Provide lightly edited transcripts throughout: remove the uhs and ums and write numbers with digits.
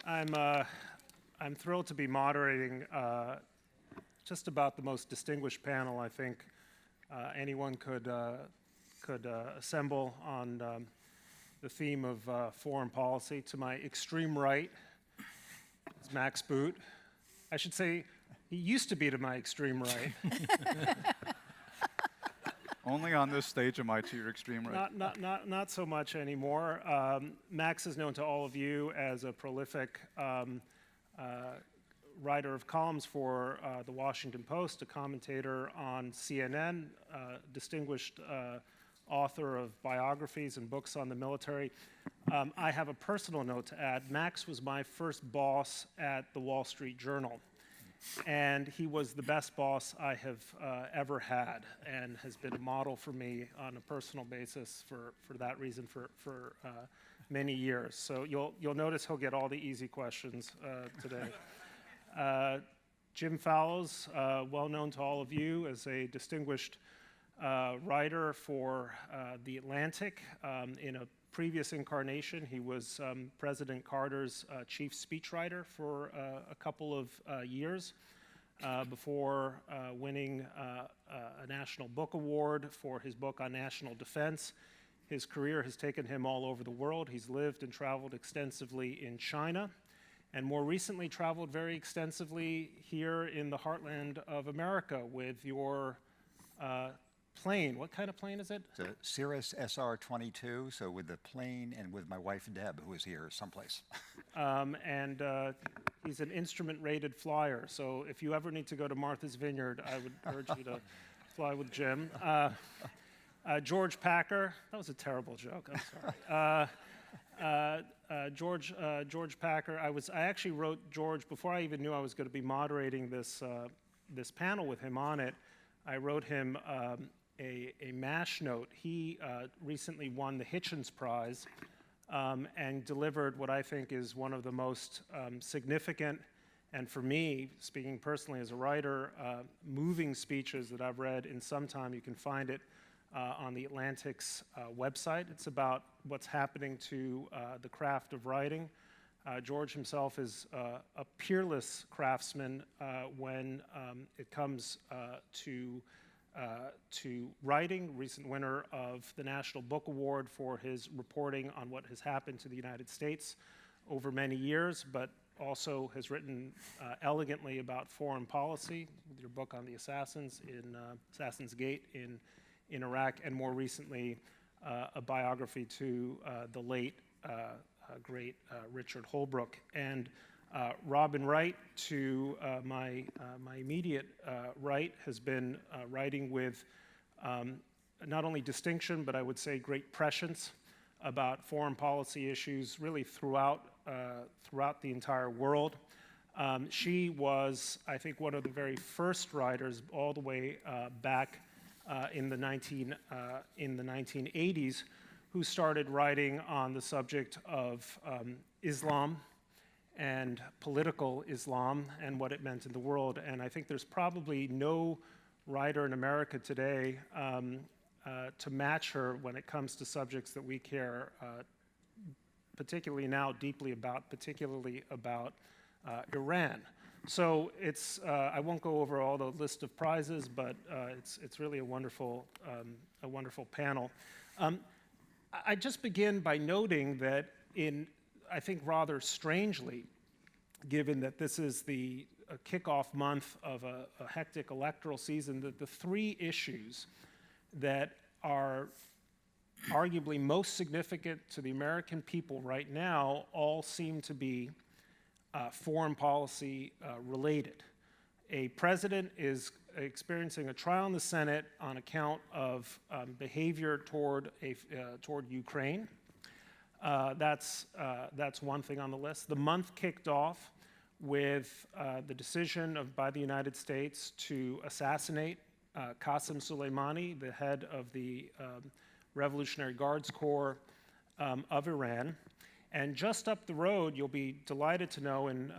I'm thrilled to be moderating just about the most distinguished panel I think anyone could assemble on the theme of foreign policy. To my extreme right is Max Boot. I should say he used to be to my extreme right. Only on this stage am I to your extreme right. Not so much anymore. Max is known to all of you as a prolific writer of columns for the Washington Post, a commentator on CNN, distinguished author of biographies and books on the military. I have a personal note to add. Max was my first boss at the Wall Street Journal. And he was the best boss I have ever had, and has been a model for me on a personal basis for that reason for many years. So you'll notice he'll get all the easy questions today. Jim Fallows, well known to all of you as a distinguished writer for The Atlantic. In a previous incarnation, he was President Carter's chief speechwriter for a couple of years before winning a National Book Award for his book on national defense. His career has taken him all over the world. He's lived and traveled extensively in China, and more recently traveled very extensively here in the heartland of America with your plane. What kind of plane is it? It's a Cirrus SR-22, so with the plane and with my wife Deb, who is here someplace. And he's an instrument-rated flyer, so if you ever need to go to Martha's Vineyard, I would urge you to fly with Jim. George Packer, that was a terrible joke, I'm sorry. George Packer, I actually wrote George, before I even knew I was going to be moderating this panel with him on it, I wrote him a MASH note. He recently won the Hitchens Prize and delivered what I think is one of the most significant, and for me, speaking personally as a writer, moving speeches that I've read in some time. You can find it on the Atlantic's website. It's about what's happening to the craft of writing. George himself is a peerless craftsman when it comes to writing, recent winner of the National Book Award for his reporting on what has happened to the United States over many years, but also has written elegantly about foreign policy with your book on the Assassin's Gate in Iraq, and more recently a biography to the late great Richard Holbrooke. And Robin Wright, to my immediate right, has been writing with not only distinction, but I would say great prescience about foreign policy issues really throughout the entire world. She was, I think, one of the very first writers all the way back in the 1980s who started writing on the subject of Islam and political Islam and what it meant in the world. And I think there's probably no writer in America today to match her when it comes to subjects that we care particularly now deeply about, particularly about Iran. So it's, I won't go over all the list of prizes, but it's really a wonderful panel. I just begin by noting that I think rather strangely, given that this is the kickoff month of a hectic electoral season, that the three issues that are arguably most significant to the American people right now all seem to be foreign policy related. A president is experiencing a trial in the Senate on account of behavior toward Ukraine. That's one thing on the list. The month kicked off with the decision by the United States to assassinate Qasem Soleimani, the head of the Revolutionary Guards Corps of Iran. And just up the road, you'll be delighted to know in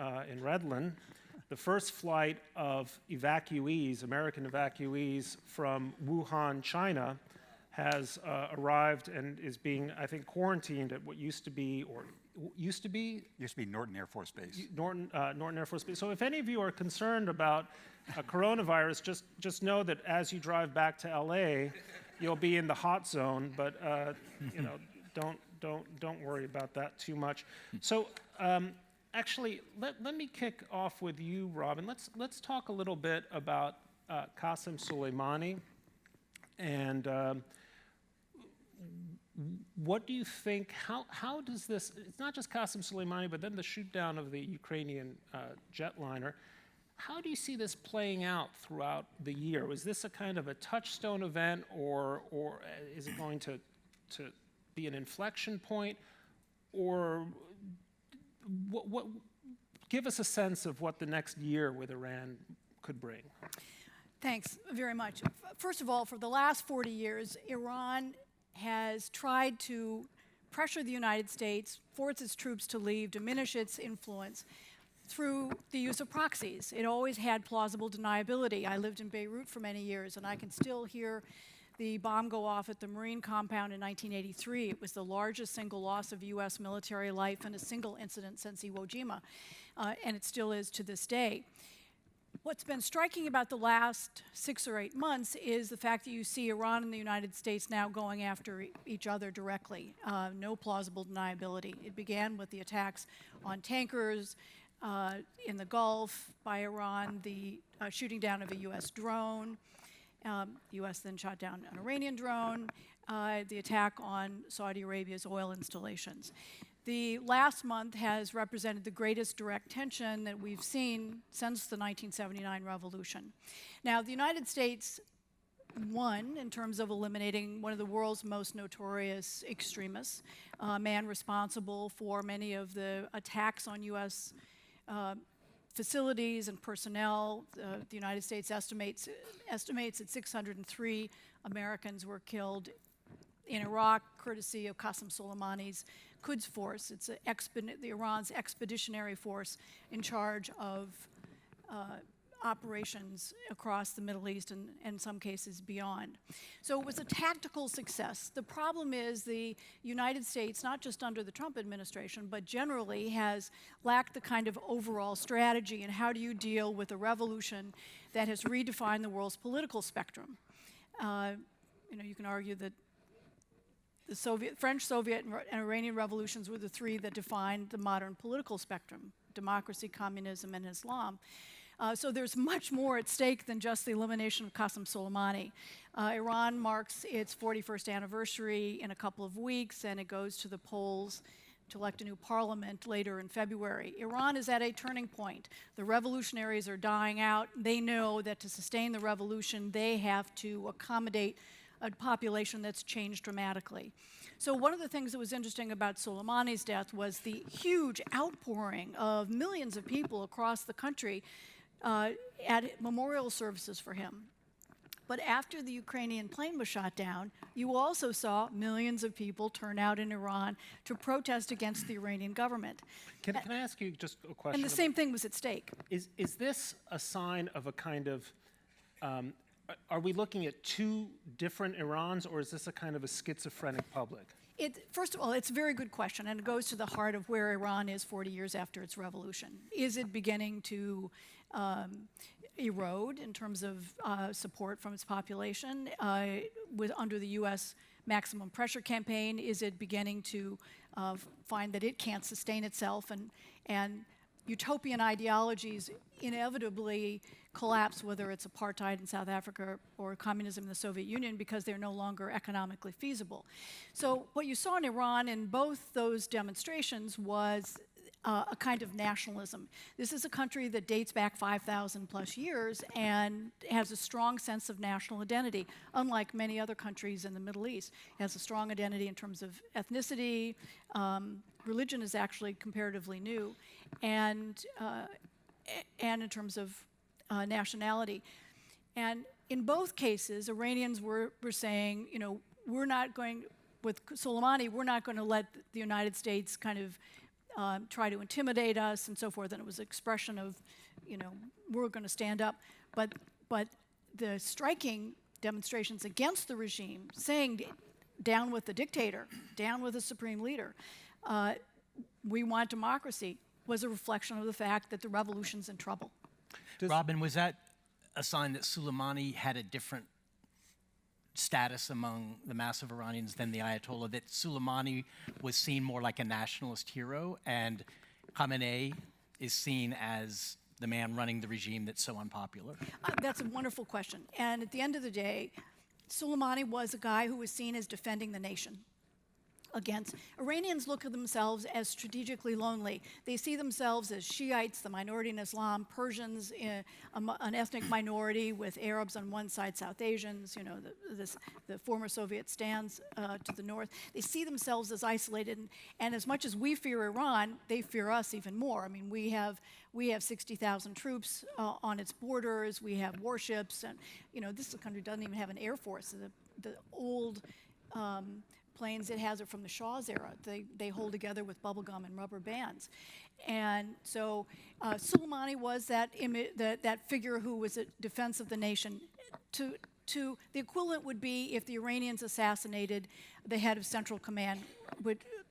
Redland, the first flight of evacuees, American evacuees from Wuhan, China, has arrived and is being, I think, quarantined at what used to be, or used to be Norton Air Force Base. Norton Air Force Base. So if any of you are concerned about coronavirus, just know that as you drive back to LA, you'll be in the hot zone. But you know, don't worry about that too much. So actually, let me kick off with you, Robin. Let's talk a little bit about Qasem Soleimani, and what do you think? How does this? It's not just Qasem Soleimani, but then the shoot down of the Ukrainian jetliner. How do you see this playing out throughout the year? Was this a kind of a touchstone event, or is it going to be an inflection point, or what? Give us a sense of what the next year with Iran could bring. Thanks very much. First of all, for the last 40 years, Iran has tried to pressure the United States, force its troops to leave, diminish its influence through the use of proxies. It always had plausible deniability. I lived in Beirut for many years, and I can still hear the bomb go off at the Marine compound in 1983. It was the largest single loss of U.S. military life in a single incident since Iwo Jima, and it still is to this day. What's been striking about the last 6 or 8 months is the fact that you see Iran and the United States now going after each other directly. No plausible deniability. It began with the attacks on tankers in the Gulf by Iran, the shooting down of a U.S. drone. The U.S. then shot down an Iranian drone, the attack on Saudi Arabia's oil installations. The last month has represented the greatest direct tension that we've seen since the 1979 revolution. Now, the United States won in terms of eliminating one of the world's most notorious extremists, a man responsible for many of the attacks on U.S. Facilities and personnel. The United States estimates that 603 Americans were killed in Iraq, courtesy of Qasem Soleimani's Quds Force. It's Iran's expeditionary force in charge of operations across the Middle East and in some cases beyond. So it was a tactical success. The problem is the United States, not just under the Trump administration, but generally has lacked the kind of overall strategy and how do you deal with a revolution that has redefined the world's political spectrum. You can argue that the French, Soviet, and Iranian revolutions were the three that defined the modern political spectrum: democracy, communism, and Islam. So there's much more at stake than just the elimination of Qasem Soleimani. Iran marks its 41st anniversary in a couple of weeks, and it goes to the polls to elect a new parliament later in February. Iran is at a turning point. The revolutionaries are dying out. They know that to sustain the revolution, they have to accommodate a population that's changed dramatically. So one of the things that was interesting about Soleimani's death was the huge outpouring of millions of people across the country at memorial services for him. But after the Ukrainian plane was shot down, you also saw millions of people turn out in Iran to protest against the Iranian government. Can I ask you just a question? And the same thing was at stake. Is this a sign of a kind of, are we looking at two different Irans, or is this a kind of a schizophrenic public? First of all, it's a very good question, and it goes to the heart of where Iran is 40 years after its revolution. Is it beginning to erode in terms of support from its population under the U.S. maximum pressure campaign? Is it beginning to find that it can't sustain itself, and utopian ideologies inevitably collapse, whether it's apartheid in South Africa or communism in the Soviet Union, because they're no longer economically feasible? So what you saw in Iran in both those demonstrations was a kind of nationalism. This is a country that dates back 5,000 plus years and has a strong sense of national identity, unlike many other countries in the Middle East. It has a strong identity in terms of ethnicity. Religion is actually comparatively new, and in terms of nationality. And in both cases, Iranians were saying, we're not going, with Soleimani, we're not going to let the United States kind of try to intimidate us and so forth. And it was an expression of, we're going to stand up. But the striking demonstrations against the regime, saying down with the dictator, down with the supreme leader, we want democracy was a reflection of the fact that the revolution's in trouble. Robin, was that a sign that Soleimani had a different status among the mass of Iranians than the Ayatollah, that Soleimani was seen more like a nationalist hero and Khamenei is seen as the man running the regime that's so unpopular? That's a wonderful question. And at the end of the day, Soleimani was a guy who was seen as defending the nation against. Iranians look at themselves as strategically lonely. They see themselves as Shiites, the minority in Islam, Persians, an ethnic minority with Arabs on one side, South Asians, the former Soviet stands to the north. They see themselves as isolated, and as much as we fear Iran, they fear us even more. I mean, we have 60,000 troops on its borders. We have warships, and this country doesn't even have an air force. The old planes it has are from the Shah's era. They hold together with bubblegum and rubber bands. And so Soleimani was that figure who was a defense of the nation. The equivalent would be if the Iranians assassinated the head of Central Command,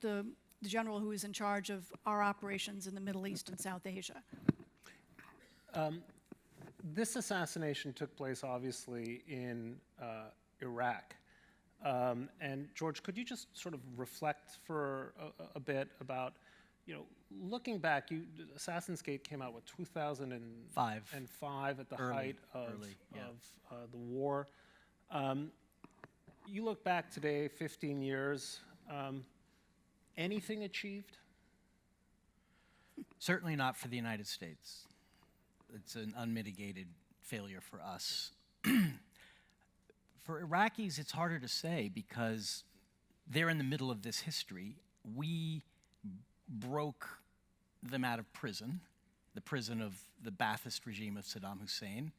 the general who was in charge of our operations in the Middle East and South Asia. This assassination took place, obviously, in Iraq. And George, could you just sort of reflect for a bit about, looking back, Assassin's Gate came out, 2005 at the height of the war. You look back today, 15 years, anything achieved? Certainly not for the United States. It's an unmitigated failure for us. For Iraqis, it's harder to say because they're in the middle of this history. We broke them out of prison, the prison of the Ba'athist regime of Saddam Hussein.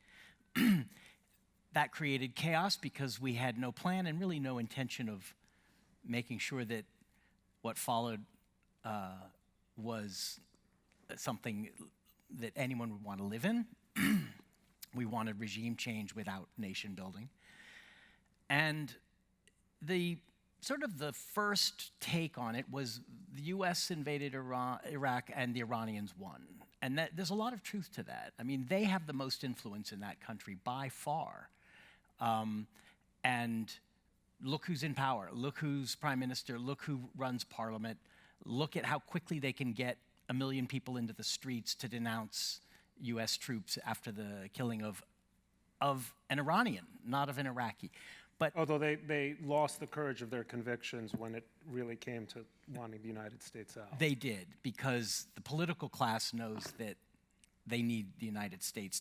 That created chaos because we had no plan and really no intention of making sure that what followed was something that anyone would want to live in. We wanted regime change without nation building. And the first take on it was the U.S. invaded Iraq and the Iranians won. And there's a lot of truth to that. I mean, they have the most influence in that country by far. And look who's in power. Look who's prime minister. Look who runs parliament. Look at how quickly they can get 1 million people into the streets to denounce U.S. troops after the killing of an Iranian, not of an Iraqi. But although they lost the courage of their convictions when it really came to wanting the United States out. They did, because the political class knows that they need the United States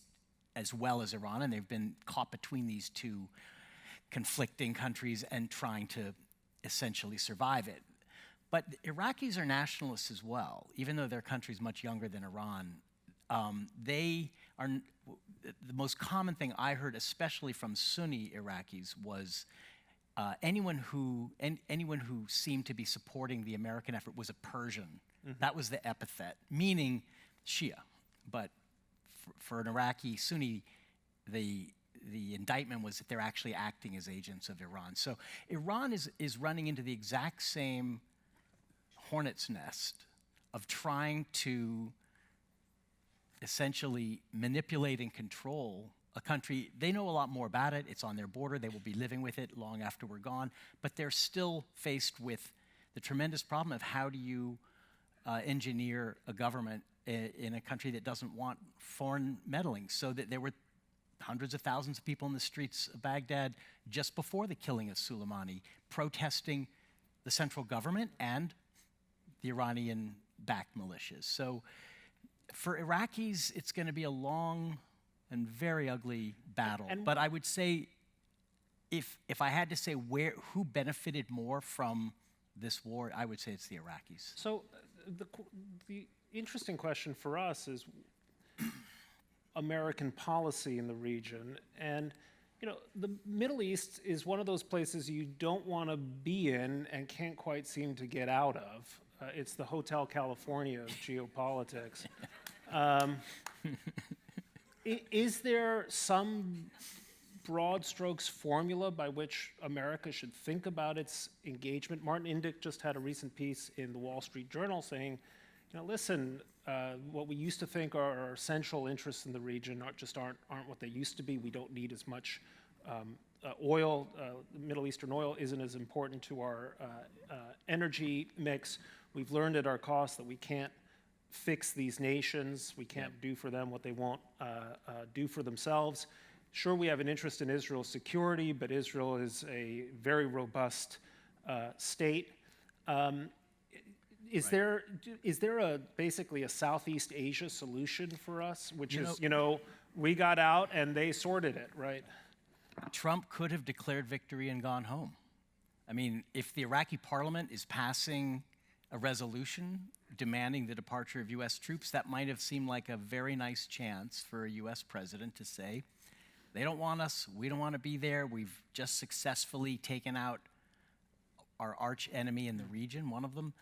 as well as Iran, and they've been caught between these two conflicting countries and trying to essentially survive it. But the Iraqis are nationalists as well, even though their country's much younger than Iran. They are. The most common thing I heard, especially from Sunni Iraqis, was anyone who seemed to be supporting the American effort was a Persian. Mm-hmm. That was the epithet, meaning Shia. But for an Iraqi Sunni, the indictment was that they're actually acting as agents of Iran. So Iran is running into the exact same hornet's nest of trying to essentially manipulate and control a country. They know a lot more about it. It's on their border. They will be living with it long after we're gone. But they're still faced with the tremendous problem of how do you engineer a government in a country that doesn't want foreign meddling. So that there were hundreds of thousands of people in the streets of Baghdad just before the killing of Soleimani protesting the central government and the Iranian-backed militias. So for Iraqis, it's going to be a long and very ugly battle. But I would say, if I had to say who benefited more from this war, I would say it's the Iraqis. So the interesting question for us is American policy in the region. And the Middle East is one of those places you don't want to be in and can't quite seem to get out of. It's the Hotel California of geopolitics. Is there some broad strokes formula by which America should think about its engagement? Martin Indyk just had a recent piece in the Wall Street Journal saying, listen, what we used to think are our central interests in the region aren't what they used to be. We don't need as much oil. Middle Eastern oil isn't as important to our energy mix. We've learned at our cost that we can't fix these nations. We can't do for them what they won't do for themselves. Sure, we have an interest in Israel's security, but Israel is a very robust state. Is there basically a Southeast Asia solution for us, which is, we got out and they sorted it, right? Trump could have declared victory and gone home. I mean, if the Iraqi parliament is passing a resolution demanding the departure of U.S. troops, that might have seemed like a very nice chance for a U.S. president to say, they don't want us, we don't want to be there, we've just successfully taken out our arch enemy in the region, one of them,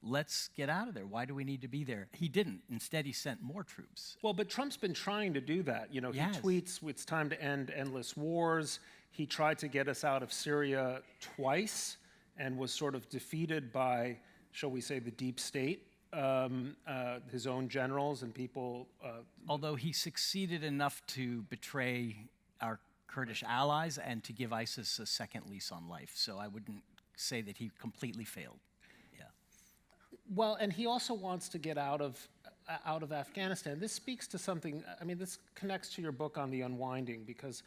let's get out of there. Why do we need to be there? He didn't. Instead, he sent more troops. Well, but Trump's been trying to do that. He tweets, it's time to end endless wars. He tried to get us out of Syria twice and was sort of defeated by, shall we say, the deep state, his own generals and people. Although he succeeded enough to betray our Kurdish allies and to give ISIS a second lease on life. So I wouldn't say that he completely failed. Well, and he also wants to get out of Afghanistan. This speaks to something, I mean, this connects to your book on the unwinding, because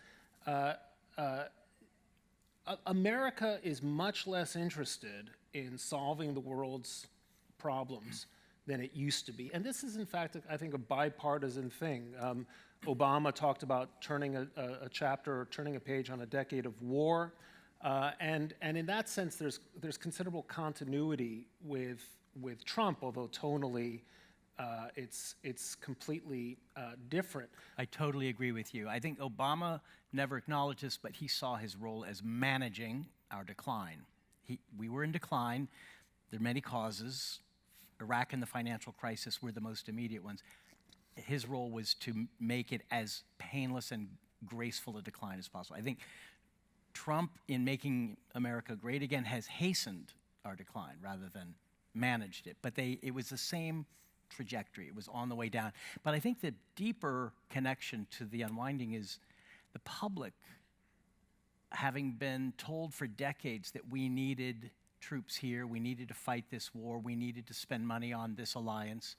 America is much less interested in solving the world's problems than it used to be. And this is, in fact, I think, a bipartisan thing. Obama talked about turning a chapter or turning a page on a decade of war. And in that sense, there's considerable continuity with Trump, although tonally it's completely different. I totally agree with you. I think Obama never acknowledged this, but he saw his role as managing our decline. We were in decline. There are many causes. Iraq and the financial crisis were the most immediate ones. His role was to make it as painless and graceful a decline as possible. I think Trump, in making America great again, has hastened our decline rather than managed it. But it was the same trajectory. It was on the way down. But I think the deeper connection to the unwinding is the public, having been told for decades that we needed troops here, we needed to fight this war, we needed to spend money on this alliance,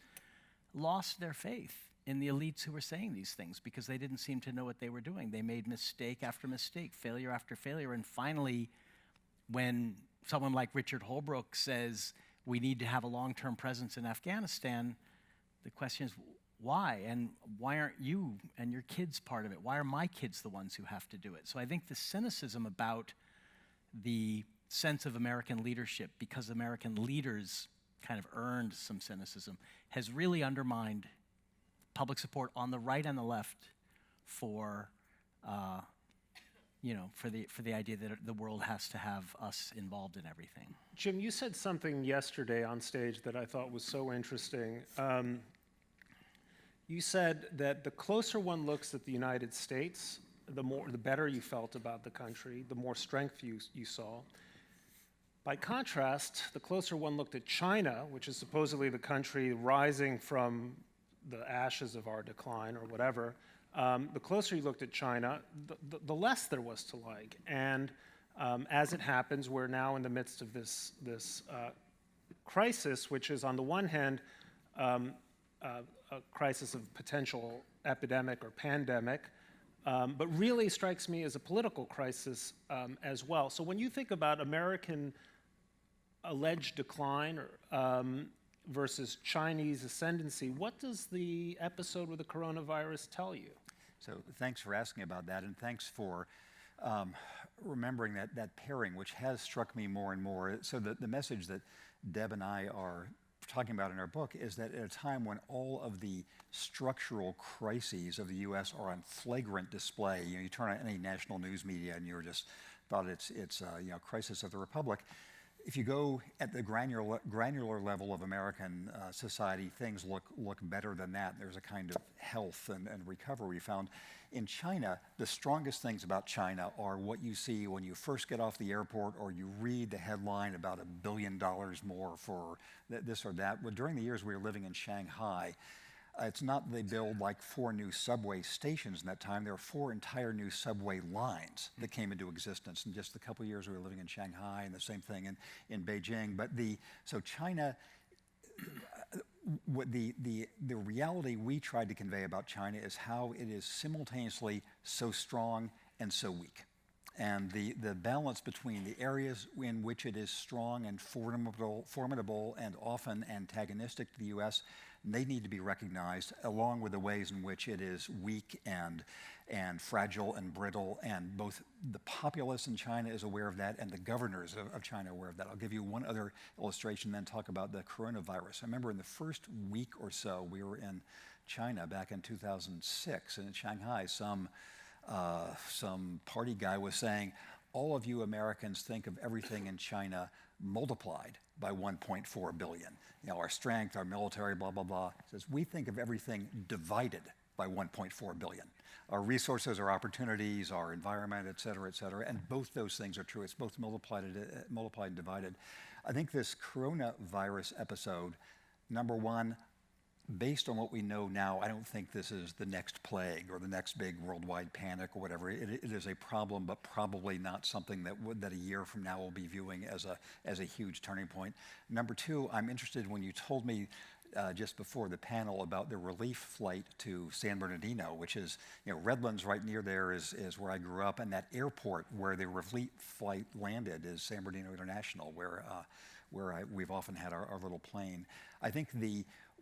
lost their faith in the elites who were saying these things because they didn't seem to know what they were doing. They made mistake after mistake, failure after failure, and finally, when someone like Richard Holbrooke says we need to have a long-term presence in Afghanistan, the question is, why? And why aren't you and your kids part of it? Why are my kids the ones who have to do it? So I think the cynicism about the sense of American leadership, because American leaders kind of earned some cynicism, has really undermined public support on the right and the left for for the idea that the world has to have us involved in everything. Jim, you said something yesterday on stage that I thought was so interesting. You said that the closer one looks at the United States, the better you felt about the country, the more strength you saw. By contrast, the closer one looked at China, which is supposedly the country rising from the ashes of our decline or whatever, the closer you looked at China, the less there was to like. And as it happens, we're now in the midst of this crisis, which is on the one hand a crisis of potential epidemic or pandemic, but really strikes me as a political crisis as well. So when you think about American alleged decline versus Chinese ascendancy, what does the episode with the coronavirus tell you? So thanks for asking about that, and thanks for remembering that pairing, which has struck me more and more. So the message that Deb and I are talking about in our book is that at a time when all of the structural crises of the U.S. are on flagrant display, you turn on any national news media and you're just thought it's crisis of the republic. if you go at the granular level of American society, things look better than that. There's a kind of health and recovery we found. In China, the strongest things about China are what you see when you first get off the airport or you read the headline about $1 billion more for this or that. But during the years we were living in Shanghai, it's not they build like 4 new subway stations in that time. There were 4 entire new subway lines that came into existence in just a couple of years we were living in Shanghai, and the same thing in Beijing. But so China, what the reality we tried to convey about China is how it is simultaneously so strong and so weak. And the balance between the areas in which it is strong and formidable and often antagonistic to the U.S., they need to be recognized, along with the ways in which it is weak and fragile and brittle, and both the populace in China is aware of that and the governors of China are aware of that. I'll give you one other illustration, then talk about the coronavirus. I remember in the first week or so, we were in China back in 2006, and in Shanghai, some party guy was saying, all of you Americans think of everything in China multiplied by 1.4 billion. You know, our strength, our military, blah, blah, blah. He says, we think of everything divided by 1.4 billion. Our resources, our opportunities, our environment, et cetera, and both those things are true. It's both multiplied and divided. I think this coronavirus episode, number one, based on what we know now, I don't think this is the next plague or the next big worldwide panic or whatever. It is a problem, but probably not something that a year from now we'll be viewing as a huge turning point. Number two, I'm interested when you told me just before the panel about the relief flight to San Bernardino, which is, you know, Redlands right near there is where I grew up, and that airport where the relief flight landed is San Bernardino International, where we've often had our little plane. I think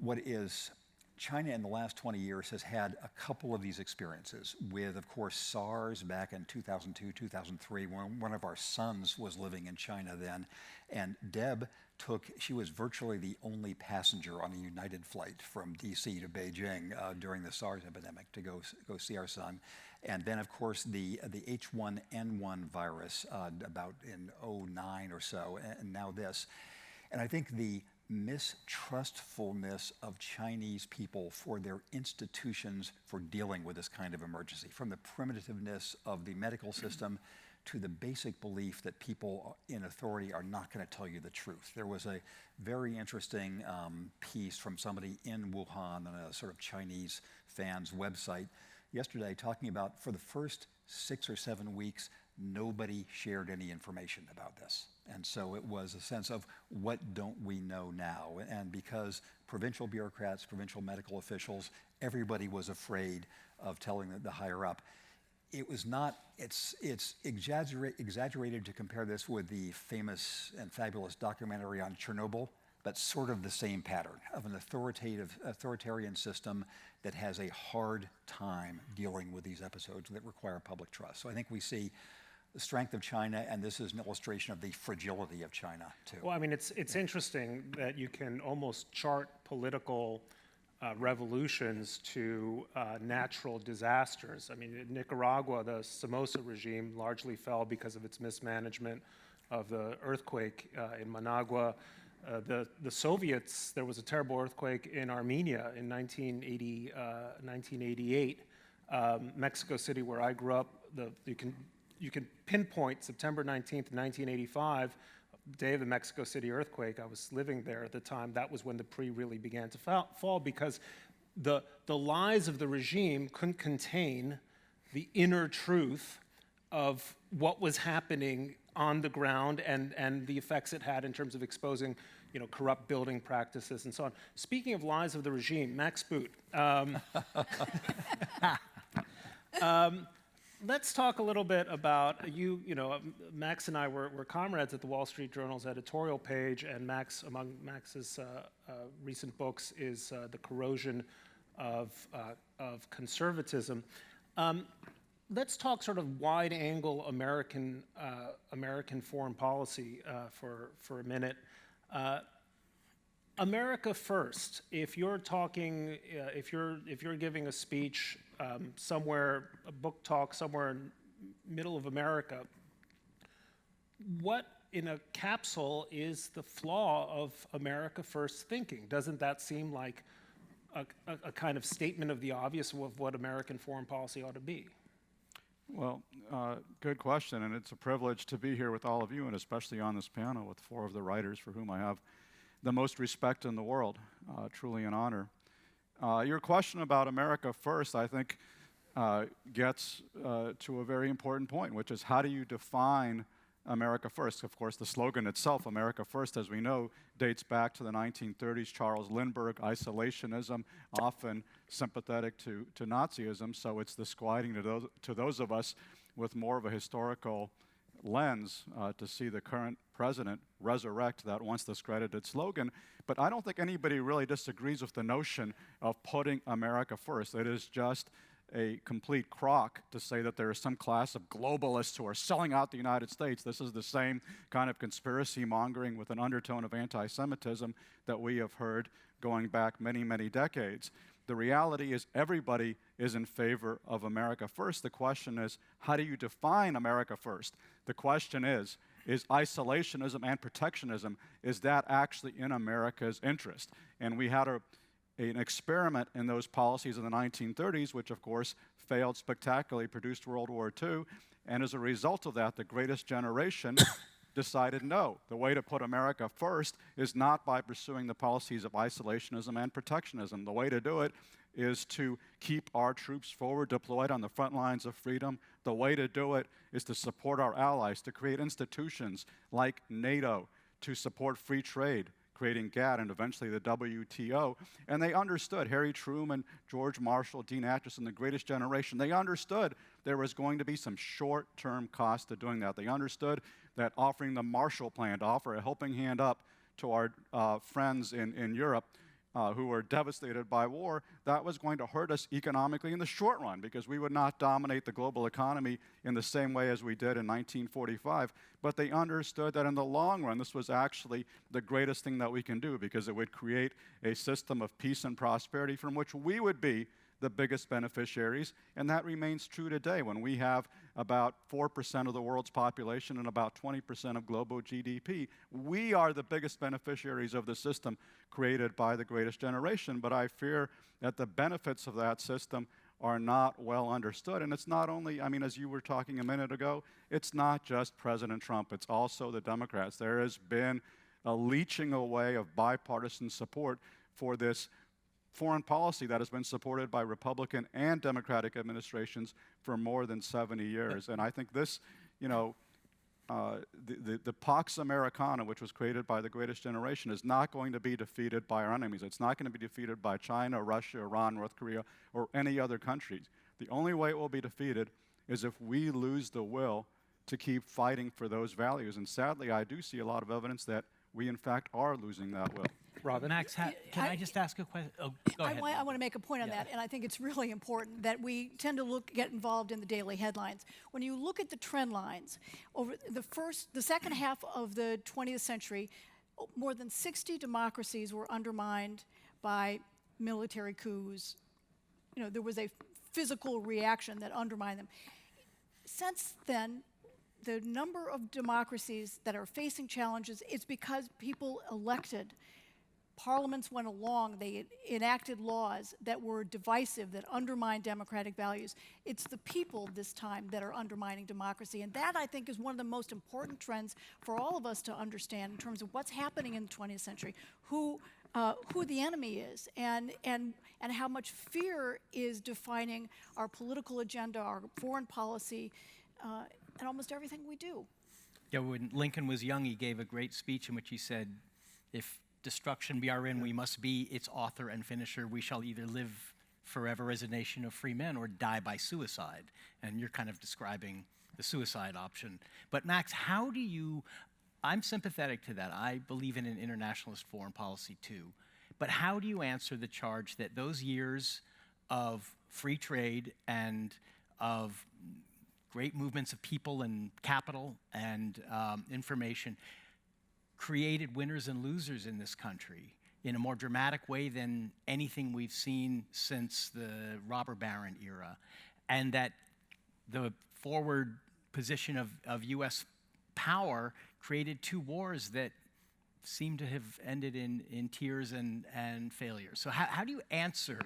what is China in the last 20 years has had a couple of these experiences with, of course, SARS back in 2002, 2003, when one of our sons was living in China then. And Deb she was virtually the only passenger on a United flight from DC to Beijing during the SARS epidemic to go see our son. And then, of course, the H1N1 virus about in 2009 or so, and now this. And I think the mistrustfulness of Chinese people for their institutions for dealing with this kind of emergency, from the primitiveness of the medical system to the basic belief that people in authority are not going to tell you the truth. There was a very interesting piece from somebody in Wuhan on a sort of Chinese fans website yesterday talking about, for the first 6 or 7 weeks, nobody shared any information about this. And so it was a sense of, what don't we know now? And because provincial bureaucrats, provincial medical officials, everybody was afraid of telling the higher up. It was not, it's exaggerated to compare this with the famous and fabulous documentary on Chernobyl, but sort of the same pattern of an authoritarian system that has a hard time dealing with these episodes that require public trust. So I think we see the strength of China, and this is an illustration of the fragility of China, too. Well, I mean, it's interesting that you can almost chart political revolutions to natural disasters. I mean, in Nicaragua, the Somoza regime largely fell because of its mismanagement of the earthquake in Managua. The Soviets, there was a terrible earthquake in Armenia in 1988. Mexico City, where I grew up, you can pinpoint September 19th, 1985, day of the Mexico City earthquake. I was living there at the time. That was when the PRI really began to fall, because the lies of the regime couldn't contain the inner truth of what was happening on the ground and the effects it had in terms of exposing, you know, corrupt building practices and so on. Speaking of lies of the regime, Max Boot. Let's talk a little bit about you know, Max and I were comrades at the Wall Street Journal's editorial page, and Max, among Max's recent books is The Corrosion of Conservatism. Let's talk sort of wide-angle American foreign policy for a minute. America first. If you're talking, if you're giving a speech somewhere, a book talk somewhere in middle of America, what in a capsule is the flaw of America First thinking. Doesn't that seem like a kind of statement of the obvious of what American foreign policy ought to be? Well, good question, and it's a privilege to be here with all of you, and especially on this panel with 4 of the writers for whom I have the most respect in the world. Truly an honor. Your question about America First, I think, gets to a very important point, which is how do you define America First? Of course, the slogan itself, America First, as we know, dates back to the 1930s. Charles Lindbergh, isolationism, often sympathetic to Nazism. So it's disquieting to those of us with more of a historical lens to see the current president resurrect that once discredited slogan. But I don't think anybody really disagrees with the notion of putting America first. It is just a complete crock to say that there is some class of globalists who are selling out the United States. This is the same kind of conspiracy mongering with an undertone of anti-Semitism that we have heard going back many, many decades. The reality is everybody is in favor of America first. The question is, how do you define America first? The question is isolationism and protectionism, is that actually in America's interest? And we had an experiment in those policies in the 1930s, which of course failed spectacularly, produced World War II, and as a result of that, the greatest generation decided no. The way to put America first is not by pursuing the policies of isolationism and protectionism. The way to do it is to keep our troops forward deployed on the front lines of freedom. The way to do it is to support our allies, to create institutions like NATO, to support free trade, creating GATT and eventually the WTO. And they understood, Harry Truman, George Marshall, Dean Acheson, the greatest generation, they understood there was going to be some short-term cost to doing that. They understood that offering the Marshall Plan to offer a helping hand up to our friends in Europe who were devastated by war, that was going to hurt us economically in the short run because we would not dominate the global economy in the same way as we did in 1945. But they understood that in the long run, this was actually the greatest thing that we can do because it would create a system of peace and prosperity from which we would be the biggest beneficiaries, and that remains true today when we have about 4% of the world's population and about 20% of global GDP. We are the biggest beneficiaries of the system created by the greatest generation, but I fear that the benefits of that system are not well understood. And it's not only, I mean, as you were talking a minute ago, it's not just President Trump, it's also the Democrats. There has been a leaching away of bipartisan support for this foreign policy that has been supported by Republican and Democratic administrations for more than 70 years. And I think this, the Pax Americana, which was created by the greatest generation, is not going to be defeated by our enemies. It's not going to be defeated by China, Russia, Iran, North Korea, or any other countries. The only way it will be defeated is if we lose the will to keep fighting for those values. And sadly, I do see a lot of evidence that we, in fact, are losing that will. Robin? Max, can I just ask a question? Oh, go ahead. I want to make a point on that, and I think it's really important that we tend to get involved in the daily headlines. When you look at the trend lines, over the second half of the 20th century, more than 60 democracies were undermined by military coups. There was a physical reaction that undermined them. Since then, the number of democracies that are facing challenges is because people elected. Parliaments went along, they enacted laws that were divisive, that undermined democratic values. It's the people this time that are undermining democracy. And that, I think, is one of the most important trends for all of us to understand in terms of what's happening in the 20th century, who the enemy is, and how much fear is defining our political agenda, our foreign policy, and almost everything we do. Yeah, when Lincoln was young, he gave a great speech in which he said, if destruction be our end, we must be its author and finisher. We shall either live forever as a nation of free men or die by suicide. And you're kind of describing the suicide option. But Max, how do you, I'm sympathetic to that. I believe in an internationalist foreign policy too. But how do you answer the charge that those years of free trade and of great movements of people and capital and information created winners and losers in this country in a more dramatic way than anything we've seen since the robber baron era, and that the forward position of U.S. power created two wars that seem to have ended in tears and failure. So how do you answer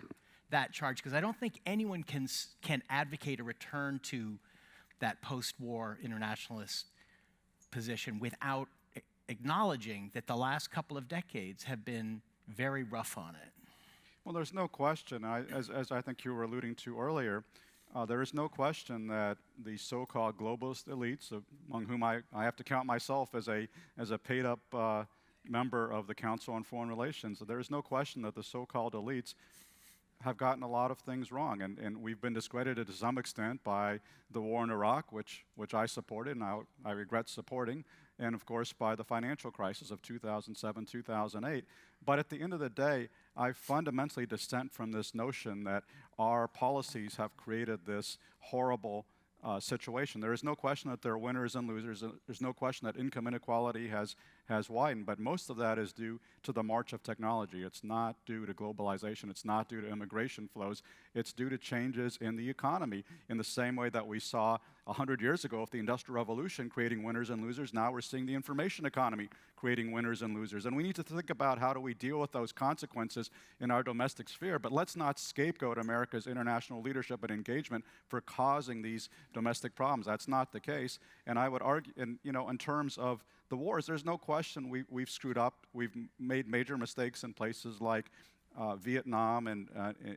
that charge? Because I don't think anyone can advocate a return to that post-war internationalist position without acknowledging that the last couple of decades have been very rough on it. Well, there's no question, as I think you were alluding to earlier, there is no question that the so-called globalist elites, among whom I have to count myself as a paid-up member of the Council on Foreign Relations, there is no question that the so-called elites have gotten a lot of things wrong, and we've been discredited to some extent by the war in Iraq, which I supported and I regret supporting, and of course by the financial crisis of 2007, 2008. But at the end of the day, I fundamentally dissent from this notion that our policies have created this horrible situation. There is no question that there are winners and losers. There's no question that income inequality has widened, but most of that is due to the march of technology. It's not due to globalization. It's not due to immigration flows. It's due to changes in the economy in the same way that we saw 100 years ago with the Industrial Revolution creating winners and losers. Now we're seeing the information economy creating winners and losers. And we need to think about how do we deal with those consequences in our domestic sphere. But let's not scapegoat America's international leadership and engagement for causing these domestic problems. That's not the case. And I would argue, in terms of the wars, there's no question we've screwed up. We've made major mistakes in places like Vietnam and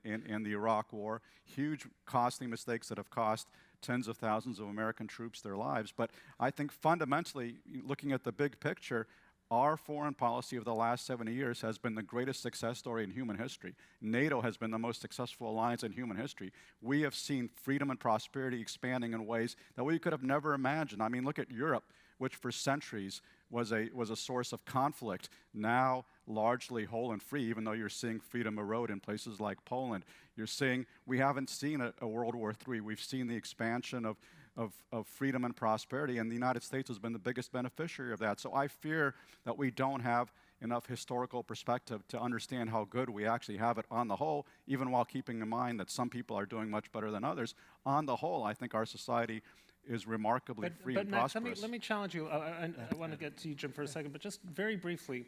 the Iraq War, huge costly mistakes that have cost tens of thousands of American troops their lives. But I think fundamentally, looking at the big picture, our foreign policy of the last 70 years has been the greatest success story in human history. NATO has been the most successful alliance in human history. We have seen freedom and prosperity expanding in ways that we could have never imagined. I mean, look at Europe, which for centuries was a source of conflict, now largely whole and free, even though you're seeing freedom erode in places like Poland. You're seeing, we haven't seen a World War III. We've seen the expansion of freedom and prosperity, and the United States has been the biggest beneficiary of that. So I fear that we don't have enough historical perspective to understand how good we actually have it on the whole, even while keeping in mind that some people are doing much better than others. On the whole, I think our society is remarkably free and Max, prosperous. let me challenge you. I want to get to you, Jim, for a second, but just very briefly.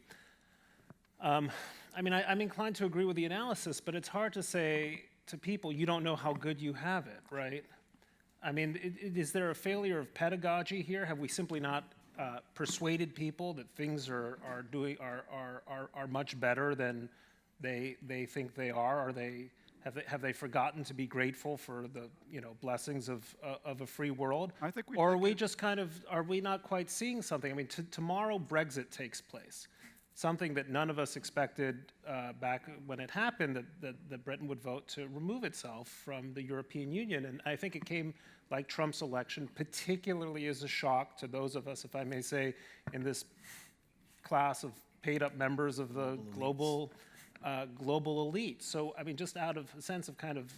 I'm inclined to agree with the analysis, but it's hard to say to people, you don't know how good you have it, right? I mean, is there a failure of pedagogy here? Have we simply not persuaded people that things are much better than they think they are? Have they forgotten to be grateful for the blessings of a free world? I think we or are we just are we not quite seeing something? I mean, tomorrow Brexit takes place, something that none of us expected back when it happened, that Britain would vote to remove itself from the European Union. And I think it came, like Trump's election, particularly as a shock to those of us, if I may say, in this class of paid-up members of the global elite. So, I mean, just out of a sense of kind of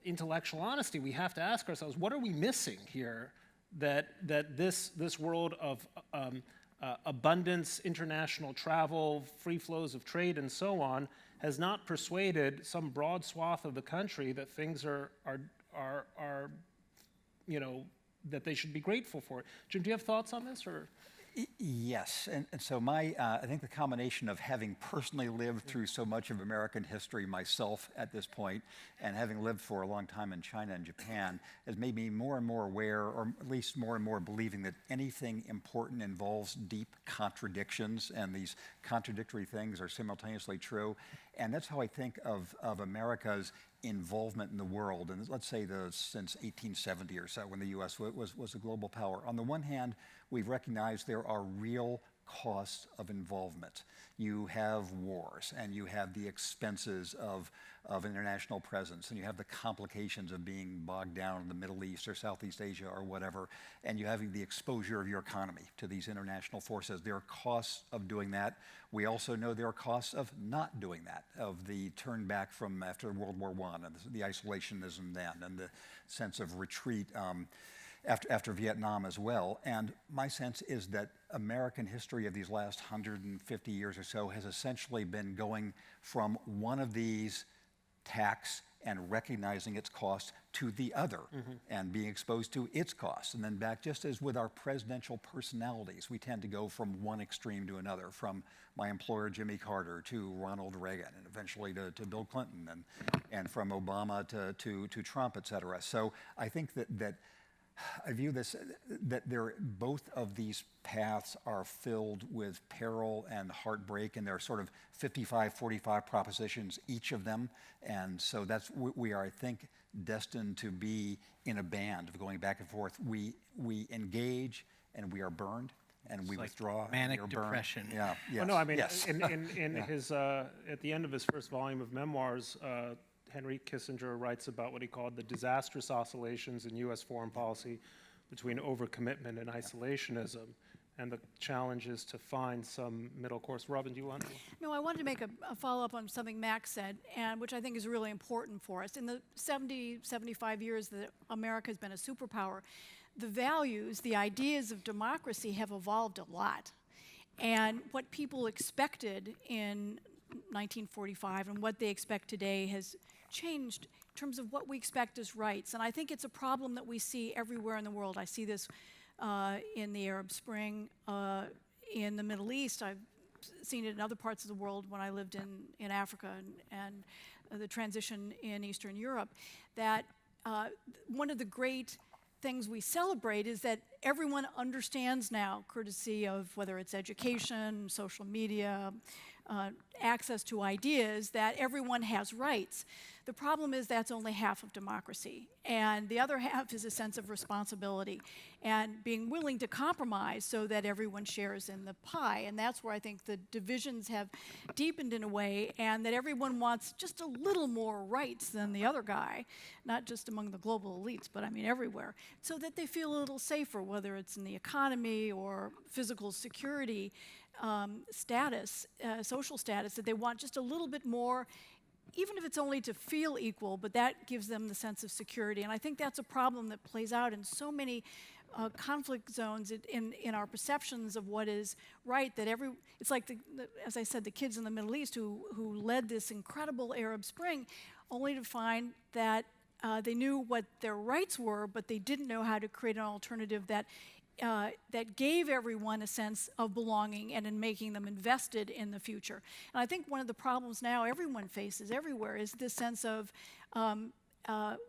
intellectual honesty, we have to ask ourselves, what are we missing here that this world of abundance, international travel, free flows of trade, and so on, has not persuaded some broad swath of the country that things are that they should be grateful for. Jim, do you have thoughts on this, or? Yes, and so I think the combination of having personally lived through so much of American history myself at this point, and having lived for a long time in China and Japan, has made me more and more aware, or at least more and more believing, that anything important involves deep contradictions, and these contradictory things are simultaneously true. And that's how I think of America's involvement in the world, and let's say since 1870 or so, when the U.S. was a global power. On the one hand, we've recognized there are real costs of involvement. You have wars, and you have the expenses of international presence, and you have the complications of being bogged down in the Middle East or Southeast Asia or whatever, and you have the exposure of your economy to these international forces. There are costs of doing that. We also know there are costs of not doing that, of the turn back from after World War I, and the isolationism then, and the sense of retreat after Vietnam as well. And my sense is that American history of these last 150 years or so has essentially been going from one of these tax and recognizing its cost to the other and being exposed to its costs. And then back, just as with our presidential personalities, we tend to go from one extreme to another, from my employer Jimmy Carter to Ronald Reagan, and eventually to Bill Clinton, and from Obama to Trump, et cetera. So I think that I view this, that both of these paths are filled with peril and heartbreak, and they're sort of 55-45 propositions, each of them. And so we are, I think, destined to be in a band of going back and forth. We engage and we are burned, and we withdraw. Manic and we are depression. Burned. Yeah. Yes. Well, no, I mean, yes. in his, at the end of his first volume of memoirs, Henry Kissinger writes about what he called the disastrous oscillations in U.S. foreign policy between overcommitment and isolationism, and the challenge is to find some middle course. Robin, do you want to? No, I wanted to make a follow-up on something Max said, and which I think is really important for us. In the 75 years that America has been a superpower, the values, the ideas of democracy have evolved a lot. And what people expected in 1945 and what they expect today has changed in terms of what we expect as rights. And I think it's a problem that we see everywhere in the world. I see this in the Arab Spring, in the Middle East. I've seen it in other parts of the world when I lived in Africa and the transition in Eastern Europe, that one of the great things we celebrate is that everyone understands now, courtesy of whether it's education, social media, access to ideas, that everyone has rights. The problem is that's only half of democracy, and the other half is a sense of responsibility and being willing to compromise so that everyone shares in the pie. And that's where I think the divisions have deepened in a way, and that everyone wants just a little more rights than the other guy, not just among the global elites, but I mean everywhere, so that they feel a little safer, whether it's in the economy or physical security status, social status, that they want just a little bit more, even if it's only to feel equal, but that gives them the sense of security. And I think that's a problem that plays out in so many conflict zones in our perceptions of what is right, that it's like, as I said, the kids in the Middle East who led this incredible Arab Spring, only to find that they knew what their rights were, but they didn't know how to create an alternative that gave everyone a sense of belonging and in making them invested in the future. And I think one of the problems now everyone faces everywhere is this sense of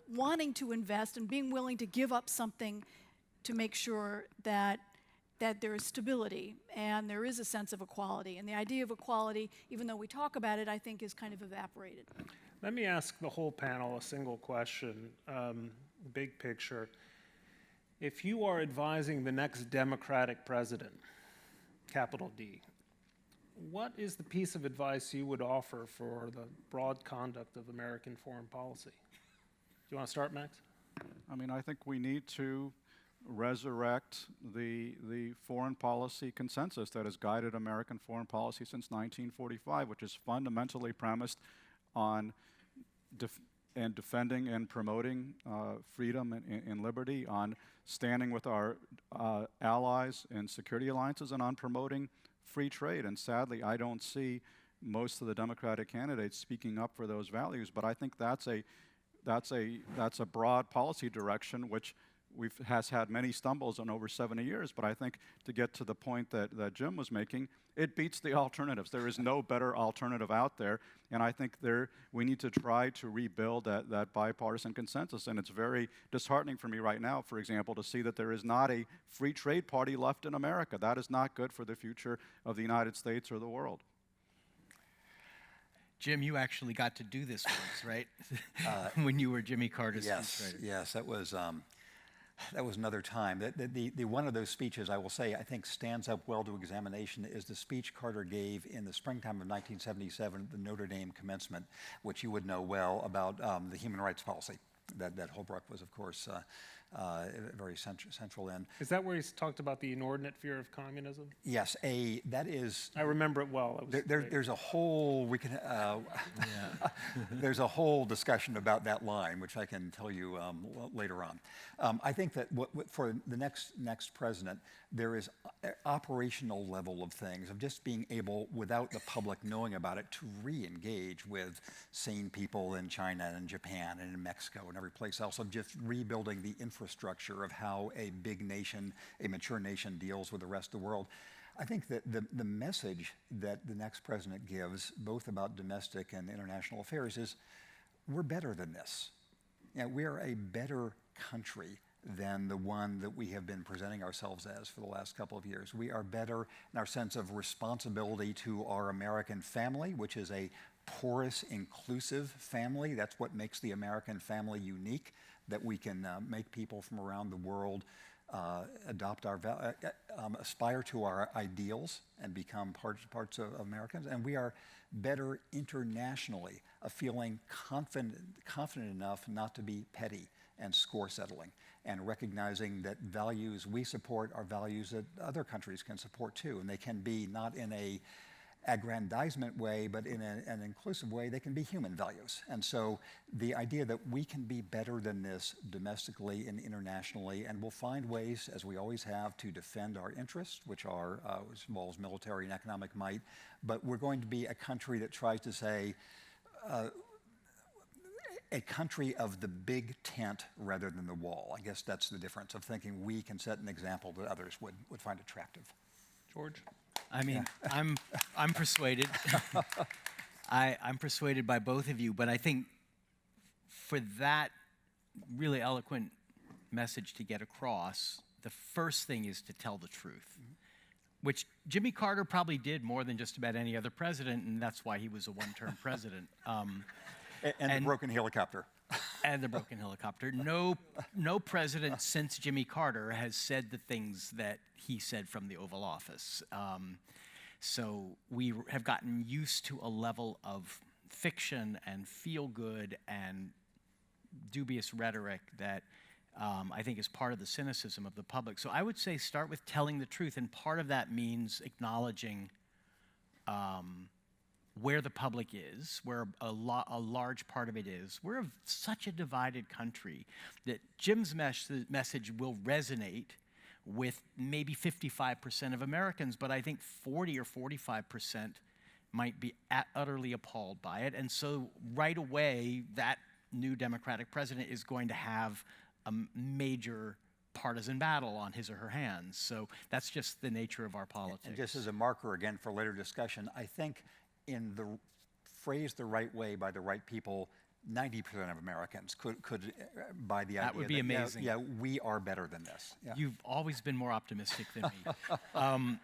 wanting to invest and being willing to give up something to make sure that there is stability and there is a sense of equality. And the idea of equality, even though we talk about it, I think is kind of evaporated. Let me ask the whole panel a single question, big picture. If you are advising the next Democratic president, capital D, what is the piece of advice you would offer for the broad conduct of American foreign policy? Do you want to start, Max? I mean, I think we need to resurrect the foreign policy consensus that has guided American foreign policy since 1945, which is fundamentally premised on defending and promoting freedom and liberty, on standing with our allies and security alliances, and on promoting free trade. And sadly, I don't see most of the Democratic candidates speaking up for those values. But I think that's a broad policy direction which has had many stumbles in over 70 years. But I think to get to the point that Jim was making, it beats the alternatives. There is no better alternative out there. And I think we need to try to rebuild that bipartisan consensus. And it's very disheartening for me right now, for example, to see that there is not a free trade party left in America. That is not good for the future of the United States or the world. Jim, you actually got to do this once, right? When you were Jimmy Carter's speechwriter. Yes, that was another time. The one of those speeches, I will say, I think stands up well to examination is the speech Carter gave in the springtime of 1977, the Notre Dame commencement, which you would know well, about the human rights policy that Holbrooke was, of course, very central in. Is that where he's talked about the inordinate fear of communism? Yes, that is. I remember it well. It was great. There's a whole there's a whole discussion about that line, which I can tell you later on. I think that for the next president, there is operational level of things, of just being able, without the public knowing about it, to re-engage with sane people in China and Japan and in Mexico and every place else, of just rebuilding the infrastructure of how a big nation, a mature nation, deals with the rest of the world. I think that the message that the next president gives, both about domestic and international affairs, is we're better than this. We're a better country than the one that we have been presenting ourselves as for the last couple of years. We are better in our sense of responsibility to our American family, which is a porous, inclusive family. That's what makes the American family unique, that we can make people from around the world adopt our aspire to our ideals and become parts of Americans. And we are better internationally, of feeling confident enough not to be petty and score settling, and recognizing that values we support are values that other countries can support too, and they can be not in a aggrandizement way, but in an inclusive way. They can be human values. And so the idea that we can be better than this domestically and internationally, and we'll find ways, as we always have, to defend our interests, which involves military and economic might, but we're going to be a country that tries to say, a country of the big tent rather than the wall. I guess that's the difference, of thinking we can set an example that others would find attractive. George? I mean, I'm persuaded. I'm persuaded by both of you, but I think for that really eloquent message to get across, the first thing is to tell the truth, which Jimmy Carter probably did more than just about any other president, and that's why he was a one-term president. And the broken helicopter. And the broken helicopter. No president since Jimmy Carter has said the things that he said from the Oval Office. So we have gotten used to a level of fiction and feel-good and dubious rhetoric that I think is part of the cynicism of the public. So I would say start with telling the truth, and part of that means acknowledging where the public is, where a large part of it is. We're such a divided country that Jim's message will resonate with maybe 55% of Americans, but I think 40 or 45% might be utterly appalled by it. And so right away, that new Democratic president is going to have a major partisan battle on his or her hands. So that's just the nature of our politics. And just as a marker, again, for later discussion, I think in the phrase the right way by the right people, 90% of Americans could buy the idea. That would be amazing. Yeah, we are better than this. Yeah. You've always been more optimistic than me.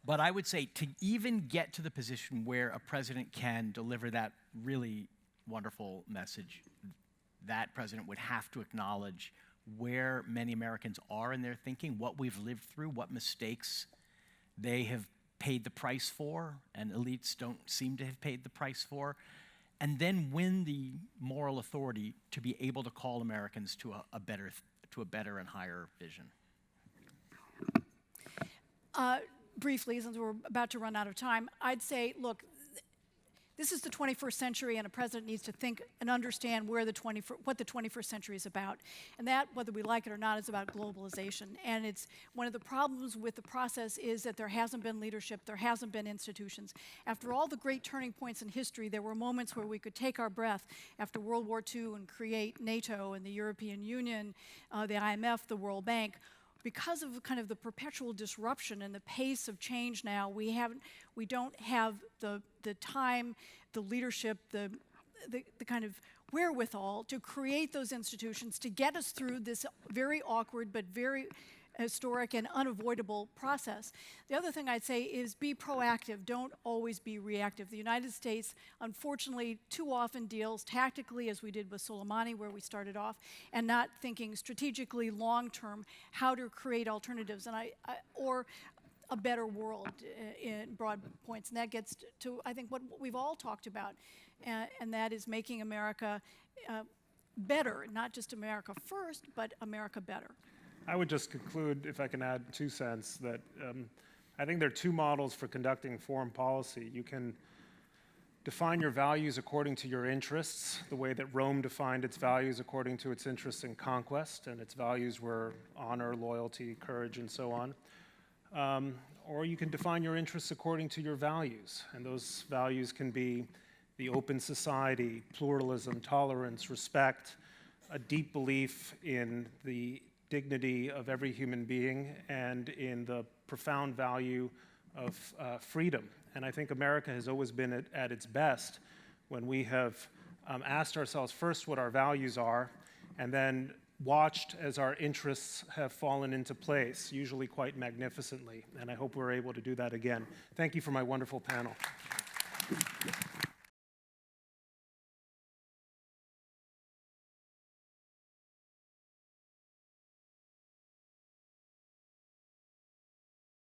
But I would say to even get to the position where a president can deliver that really wonderful message, that president would have to acknowledge where many Americans are in their thinking, what we've lived through, what mistakes they have paid the price for, and elites don't seem to have paid the price for, and then win the moral authority to be able to call Americans to a better and higher vision. Briefly, since we're about to run out of time, I'd say, look, this is the 21st century, and a president needs to think and understand what the 21st century is about. And that, whether we like it or not, is about globalization. And it's one of the problems with the process is that there hasn't been leadership, there hasn't been institutions. After all the great turning points in history, there were moments where we could take our breath after World War II and create NATO and the European Union, the IMF, the World Bank. Because of kind of the perpetual disruption and the pace of change now, we don't have the time, the leadership, the kind of wherewithal to create those institutions to get us through this very awkward but very historic and unavoidable process. The other thing I'd say is be proactive. Don't always be reactive. The United States, unfortunately, too often deals tactically, as we did with Soleimani, where we started off, and not thinking strategically long-term how to create alternatives or a better world in broad points. And that gets to, I think, what we've all talked about, and that is making America better, not just America first, but America better. I would just conclude, if I can add 2 cents, that I think there are 2 models for conducting foreign policy. You can define your values according to your interests, the way that Rome defined its values according to its interests in conquest, and its values were honor, loyalty, courage, and so on. Or you can define your interests according to your values, and those values can be the open society, pluralism, tolerance, respect, a deep belief in the dignity of every human being, and in the profound value of freedom. And I think America has always been at its best when we have asked ourselves first what our values are, and then watched as our interests have fallen into place, usually quite magnificently. And I hope we're able to do that again. Thank you for my wonderful panel.